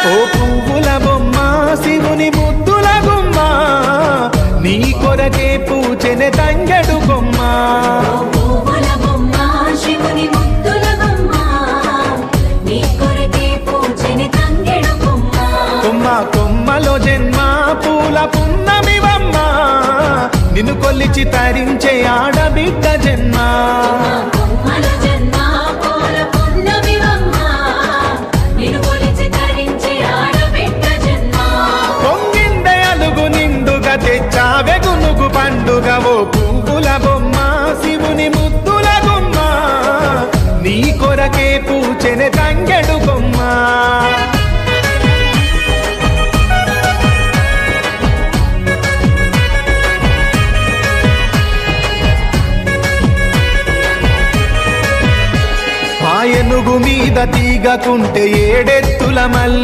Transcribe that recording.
ఓ పువ్వుల బొమ్మ శివుని ముద్దుల గుమ్మ నీ కొరకే పూచెనే తంగెడు కొమ్మ కొమ్మ కొమ్మలో జన్మ పూల పున్నమివమ్మ నిన్ను కొల్లిచి తరించే ఆడబిడ్డ జన్మ పొంగిందే అలుగు నిండుగా తెచ్చావె గునుగు పండుగ ఓ పువ్వుల బొమ్మ శివుని ముద్దుల గుమ్మ నీ కొరకే పూచెనే తంగెడు కొమ్మ ఏనుగు మీద తీగకుంటే ఏడెత్తుల మల్లి